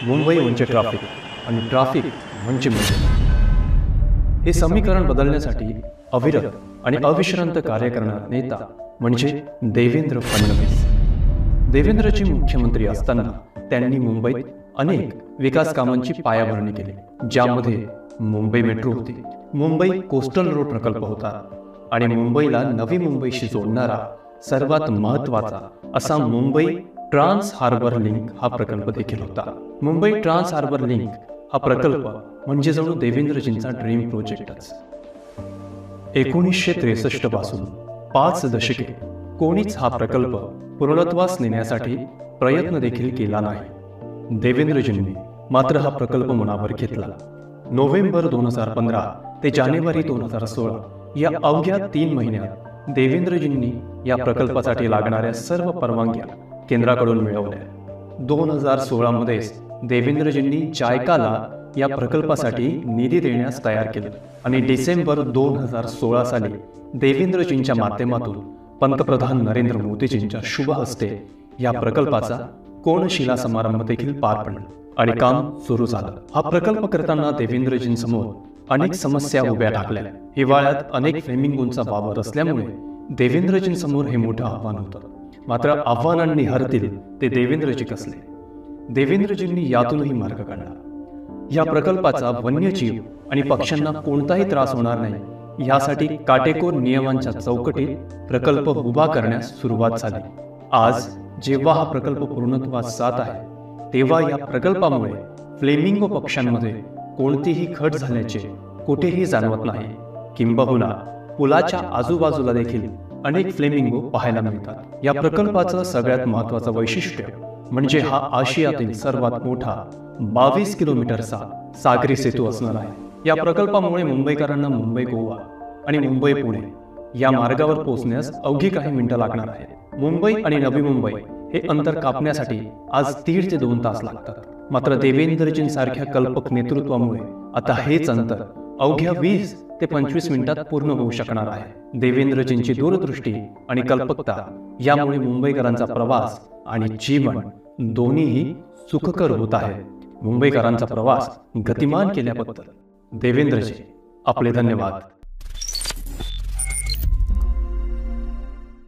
मुंबई म्हणजे ट्रॅफिक आणि ट्रॅफिक म्हणजे मुंबई। हे समीकरण बदलण्यासाठी अविरत आणि अविश्रांत कार्य करणारा नेता म्हणजे देवेंद्र फडणवीस। देवेंद्रजी मुख्यमंत्री असताना त्यांनी मुंबईत अनेक विकास कामांची पायाभरणी केली, ज्यामध्ये मुंबई मेट्रो होती, मुंबई कोस्टल रोड प्रकल्प होता आणि मुंबईला नवी मुंबईशी जोडणारा सर्वात महत्त्वाचा असा मुंबई ट्रान्स हार्बर लिंक हा प्रकल्प देखील होता। मुंबई ट्रान्स हार्बर लिंक हा प्रकल्प म्हणजे जणू देवेंद्रजींचा ड्रीम प्रोजेक्टच। 1963 पासून 5 दशके कोणीच हा प्रकल्प पूर्णत्वास नेण्यासाठी प्रयत्न देखील केला नाही। देवेंद्रजींनी मात्र हा प्रकल्प मनावर घेतला। नोव्हेंबर 2015 ते जानेवारी 2016 या अवघ्या 3 महिन्यात देवेंद्रजींनी या प्रकल्पासाठी लागणाऱ्या सर्व परवानग्या केंद्राकडून मिळवल्या। 2016 मध्येच देवेंद्रजींनी जायकाला या प्रकल्पासाठी निधी देण्यास तयार केले आणि डिसेंबर 2016 साली देवेंद्रजींच्या माध्यमातून पंतप्रधान नरेंद्र मोदीजींच्या शुभ हस्ते या प्रकल्पाचा कोनशिला समारंभ देखील पार पडला आणि काम सुरू झालं। हा प्रकल्प करताना देवेंद्रजींसमोर अनेक समस्या उभ्या ठाकल्या। हिवाळ्यात अनेक फ्लेमिंगोंचा वावर असल्यामुळे देवेंद्रजींसमोर हे मोठं आव्हान होतं। मात्र आव्हानांनी हरतील ते देवेंद्रजी कसले। देवेंद्रजींनी यातूनही मार्ग काढला। या प्रकल्पाचा वन्यजीव आणि पक्ष्यांना कोणताही त्रास होणार नाही यासाठी काटेकोर नियमांच्या चौकटीत प्रकल्प उभा करण्यास सुरुवात झाली। आज जेव्हा हा प्रकल्प पूर्णत्वास जात आहे तेव्हा या प्रकल्पामुळे फ्लेमिंगो पक्ष्यांमध्ये कोणतीही घट झाल्याचे कुठेही जाणवत नाही। किंबहुना पुलाच्या आजूबाजूला देखील अनेक फ्लेमिंगो पाहायला मिळतात। या प्रकल्पाचं सगळ्यात महत्त्वाचं वैशिष्ट्य म्हणजे हा आशियातील सर्वात मोठा 22 किलोमीटरचा सागरी सेतू असणार आहे। या प्रकल्पामुळे मुंबईकरांना मुंबई गोवा आणि मुंबई पुणे या मार्गावर पोहोचण्यास अवघी काही मिनिटं लागणार आहेत। मुंबई आणि नवी मुंबई हे अंतर कापण्यासाठी आज 1.5 ते 2 तास लागतात। मात्र देवेंद्रजींसारख्या कल्पक नेतृत्वामुळे आता हेच अंतर अवघ्या 20 ते 25 मिनिटात पूर्ण होऊ शकणार आहे। देवेंद्रजींची दूरदृष्टी आणि कल्पकता यामुळे मुंबईकरांचा प्रवास आणि जीवन दोन्हीही सुखकर होत आहे। मुंबईकरांचा प्रवास गतिमान केल्याबद्दल देवेंद्रजी आपले धन्यवाद।